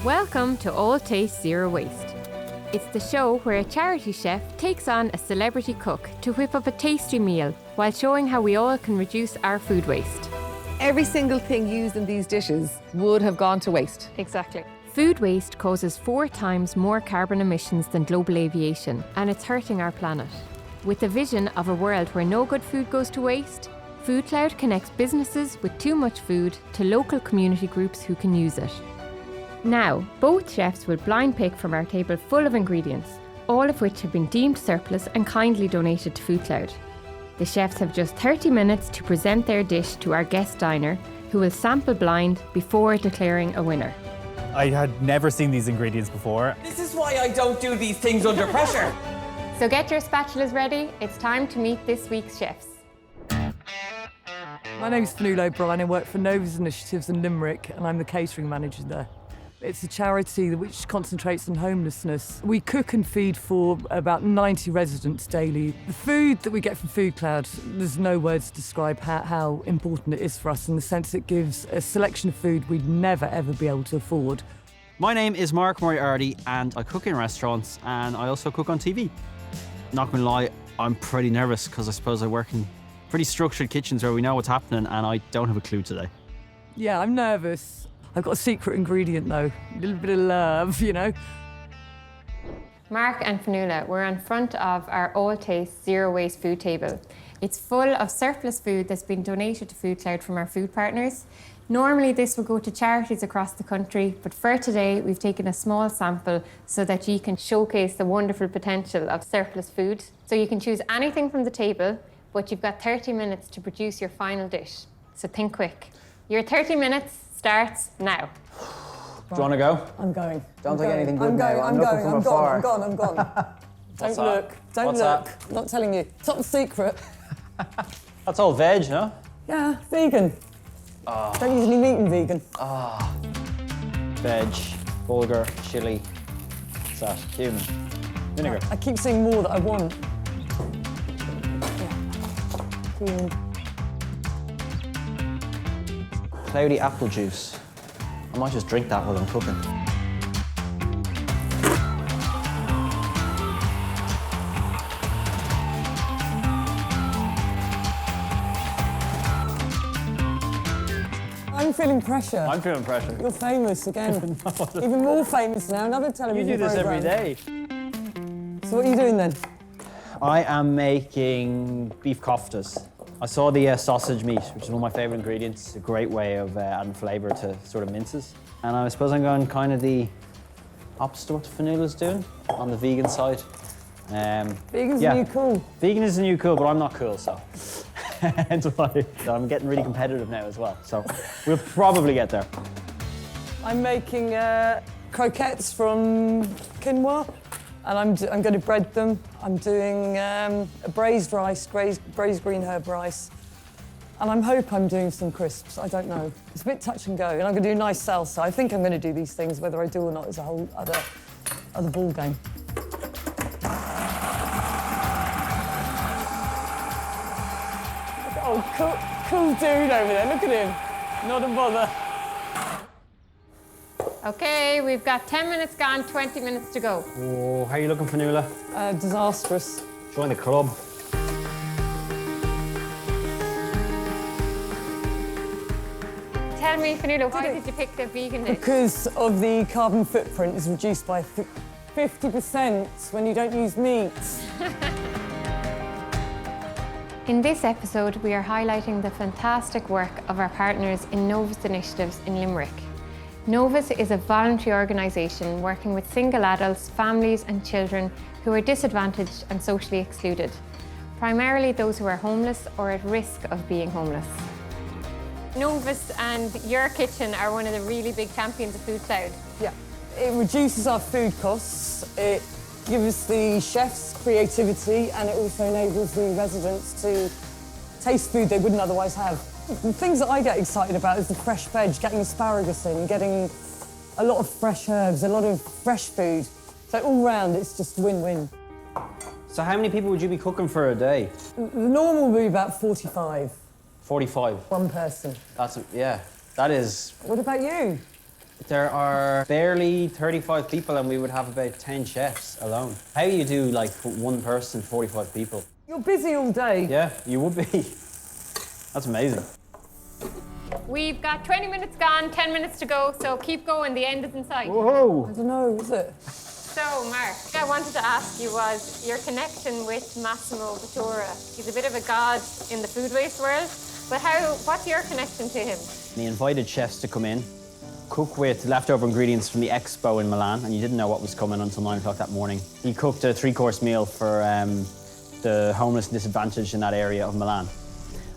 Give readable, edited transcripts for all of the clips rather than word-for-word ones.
Welcome to All Taste Zero Waste. It's the show where a charity chef takes on a celebrity cook to whip up a tasty meal while showing how we all can reduce our food waste. Every single thing used in these dishes would have gone to waste. Exactly. Food waste causes 4 times more carbon emissions than global aviation, and it's hurting our planet. With the vision of a world where no good food goes to waste, Food.cloud connects businesses with too much food to local community groups who can use it. Now, both chefs will blind pick from our table full of ingredients, all of which have been deemed surplus and kindly donated to Food.cloud. The chefs have just 30 minutes to present their dish to our guest diner, who will sample blind before declaring a winner. I had never seen these ingredients before. This is why I don't do these things under pressure. So get your spatulas ready, it's time to meet this week's chefs. My name's Fionnuala O'Brien. I work for Novus Initiatives in Limerick and I'm the catering manager there. It's a charity which concentrates on homelessness. We cook and feed for about 90 residents daily. The food that we get from Food.cloud, there's no words to describe how important it is for us in the sense it gives a selection of food we'd never ever be able to afford. My name is Mark Moriarty and I cook in restaurants and I also cook on TV. Not gonna lie, I'm pretty nervous because I suppose I work in pretty structured kitchens where we know what's happening and I don't have a clue today. Yeah, I'm nervous. I've got a secret ingredient though, a little bit of love, you know. Mark and Fionnuala, we're in front of our All Taste Zero Waste food table. It's full of surplus food that's been donated to Food.cloud from our food partners. Normally this will go to charities across the country, but for today we've taken a small sample so that you can showcase the wonderful potential of surplus food. So you can choose anything from the table, but you've got 30 minutes to produce your final dish. So think quick. Your 30 minutes starts now. Do you want to go? I'm going. Don't take anything good I'm now. going, I'm looking from afar. I'm gone. Don't look, don't What's look. that? I'm not telling you. Top secret. That's all veg, no? Yeah, vegan. Don't usually meat in vegan. Veg, bulgur, chilli, what's that? Cumin, vinegar. I keep seeing more that I want. Yeah. Cloudy apple juice. I might just drink that while I'm cooking. I'm feeling pressure. I'm feeling pressure. You're famous again. Even more famous now, another You television do this every programme. day. So what are you doing then? I am making beef koftas. I saw the sausage meat, which is one of my favourite ingredients. It's a great way of adding flavour to sort of minces. And I suppose I'm going kind of the opposite of what Fionnuala's doing on the vegan side. Vegan's yeah. the new cool. Vegan is the new cool, but I'm not cool, so. Hence why I'm getting really competitive now as well. So we'll probably get there. I'm making croquettes from quinoa, and I'm going to bread them. I'm doing a braised rice, braised green herb rice, and I hope I'm doing some crisps. I don't know. It's a bit touch and go, and I'm going to do a nice salsa. I think I'm going to do these things. Whether I do or not is a whole other ball game. Oh, cool dude over there. Look at him. Not a bother. Okay, we've got 10 minutes gone, 20 minutes to go. Oh, how are you looking, Fionnuala? Disastrous. Join the club. Tell me, Fionnuala, why did you pick the vegan dish? Because of the carbon footprint is reduced by 50% when you don't use meat. In this episode, we are highlighting the fantastic work of our partners in Novus Initiatives in Limerick. Novus is a voluntary organisation working with single adults, families and children who are disadvantaged and socially excluded, primarily those who are homeless or at risk of being homeless. Novus and your kitchen are one of the really big champions of Food.cloud. Yeah, it reduces our food costs, it gives the chefs creativity, and it also enables the residents to taste food they wouldn't otherwise have. The things that I get excited about is the fresh veg, getting asparagus in, getting a lot of fresh herbs, a lot of fresh food. So all round, it's just win-win. So how many people would you be cooking for a day? The normal would be about 45. 45. One person. Yeah, that is... What about you? There are barely 35 people and we would have about 10 chefs alone. How do you do like one person, 45 people? You're busy all day. Yeah, you would be. That's amazing. We've got 20 minutes gone, 10 minutes to go, so keep going, the end is in sight. Whoa! I don't know, is it? So, Mark, what I wanted to ask you was your connection with Massimo Bottura. He's a bit of a god in the food waste world, but what's your connection to him? He invited chefs to come in, cook with leftover ingredients from the expo in Milan, and you didn't know what was coming until 9 o'clock that morning. He cooked a 3-course meal for the homeless and disadvantaged in that area of Milan.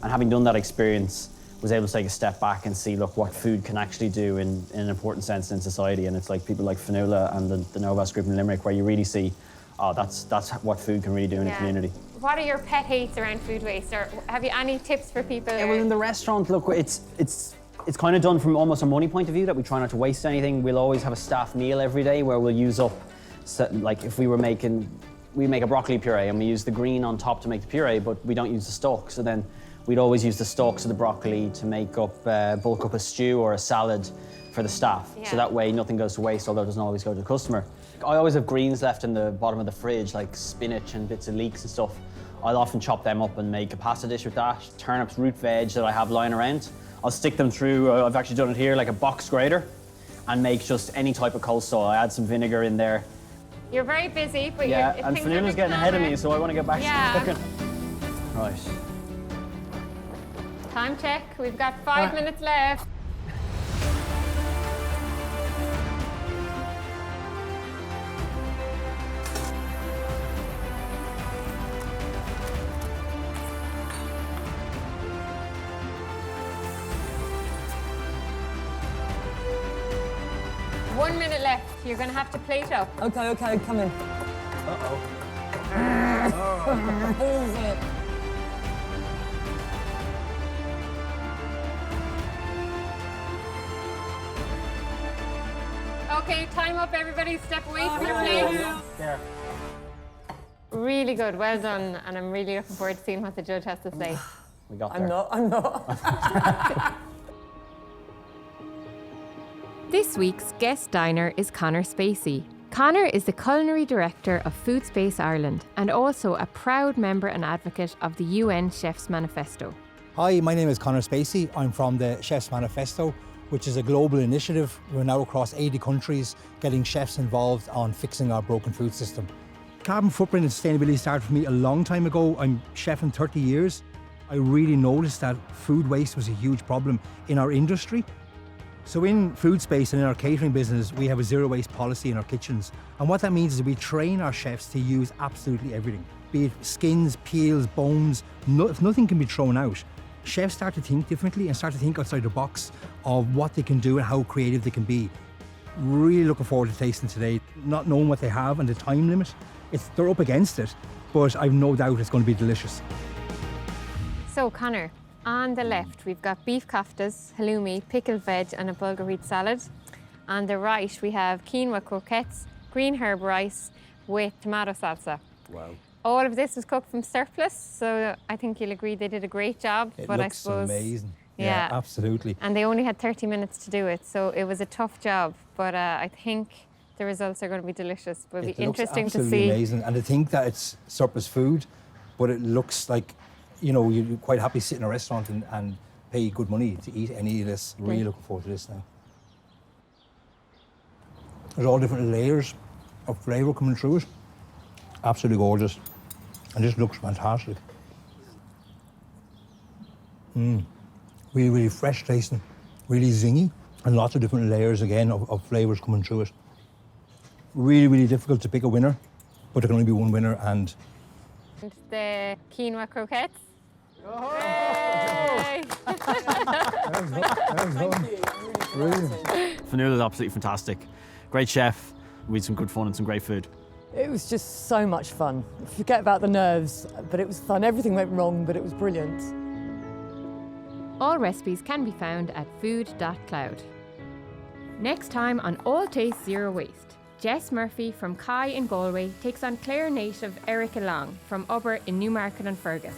And having done that experience, was able to take a step back and see, look, what food can actually do in an important sense in society. And it's like people like Fionnuala and the Novas group in Limerick, where you really see, oh, that's what food can really do in a community. What are your pet hates around food waste? Or have you any tips for people? Yeah, well, in the restaurant, look, it's kind of done from almost a money point of view, that we try not to waste anything. We'll always have a staff meal every day where we'll use up, like if we make a broccoli puree and we use the green on top to make the puree, but we don't use the stalk. So then we'd always use the stalks of the broccoli to make up, bulk up a stew or a salad for the staff. Yeah. So that way nothing goes to waste, although it doesn't always go to the customer. I always have greens left in the bottom of the fridge, like spinach and bits of leeks and stuff. I'll often chop them up and make a pasta dish with that. Turnips, root veg that I have lying around. I'll stick them through, I've actually done it here, like a box grater, and make just any type of coleslaw. I add some vinegar in there. You're very busy, but Yeah, you're... and Fionnuala's getting ahead of me, so I want to get back to cooking. Right. Time check, we've got 5 minutes left. One minute left. You're going to have to plate up. Okay, come in. Who is it? Okay, time up, everybody. Step away from your plate. There. Really good, well done. And I'm really looking forward to seeing what the judge has to say. We got there. I'm not. This week's guest diner is Conor Spacey. Conor is the culinary director of Food Space Ireland and also a proud member and advocate of the UN Chefs Manifesto. Hi, my name is Conor Spacey. I'm from the Chefs Manifesto, which is a global initiative. We're now across 80 countries getting chefs involved on fixing our broken food system. Carbon footprint and sustainability started for me a long time ago. I'm chefing 30 years. I really noticed that food waste was a huge problem in our industry. So in Food Space and in our catering business, we have a zero waste policy in our kitchens. And what that means is we train our chefs to use absolutely everything, be it skins, peels, bones, if nothing can be thrown out. Chefs start to think differently and start to think outside the box of what they can do and how creative they can be. Really looking forward to tasting today, not knowing what they have and the time limit. They're up against it, but I've no doubt it's going to be delicious. So, Conor, on the left, we've got beef koftas, halloumi, pickled veg and a bulgur wheat salad. On the right, we have quinoa croquettes, green herb rice with tomato salsa. Wow. All of this was cooked from surplus, so I think you'll agree they did a great job. It but looks I suppose, amazing. Yeah, absolutely. And they only had 30 minutes to do it, so it was a tough job. But I think the results are going to be delicious. It'll be interesting to see. Absolutely amazing. And to think that it's surplus food, but it looks like, you know, you're quite happy to sit in a restaurant and pay good money to eat any of this. Really looking forward to this now. There's all different layers of flavour coming through it. Absolutely gorgeous. And this looks fantastic. Really, really fresh tasting, really zingy, and lots of different layers again of flavours coming through it. Really, really difficult to pick a winner, but there can only be one winner, and the quinoa croquettes. Oh! Yay! Fionnuala's absolutely fantastic. Great chef, we had some good fun and some great food. It was just so much fun. Forget about the nerves, but it was fun. Everything went wrong, but it was brilliant. All recipes can be found at Food.cloud. Next time on All Taste Zero Waste, Jess Murphy from Kai in Galway takes on Clare native Erica Long from Ubber in Newmarket and Fergus.